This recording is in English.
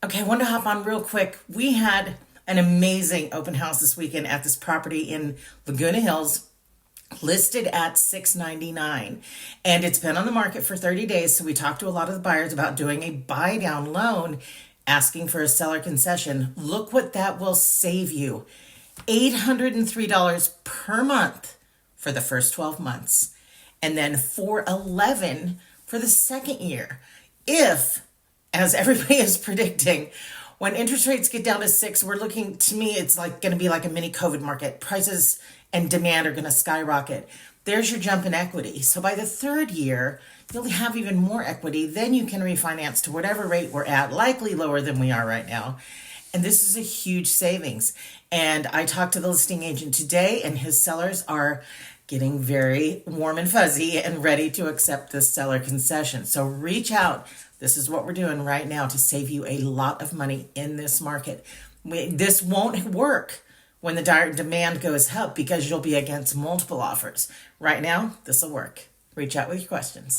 Okay, I wanted to hop on real quick. We had an amazing open house this weekend at this property in Laguna Hills, listed at $699, and it's been on the market for 30 days. So we talked to a lot of the buyers about doing a buy down loan, asking for a seller concession. Look what that will save you. $803 per month for the first 12 months, and then $411 for the second year. If, as everybody is predicting, when interest rates get down to 6, we're looking, to me, it's like going to be like a mini COVID market. Prices and demand are going to skyrocket. There's your jump in equity. So by the third year, you'll have even more equity. Then you can refinance to whatever rate we're at, likely lower than we are right now. And this is a huge savings. And I talked to the listing agent today, and his sellers are getting very warm and fuzzy and ready to accept this seller concession. So reach out. This is what we're doing right now to save you a lot of money in this market. This won't work when the demand goes up because you'll be against multiple offers. Right now, this will work. Reach out with your questions.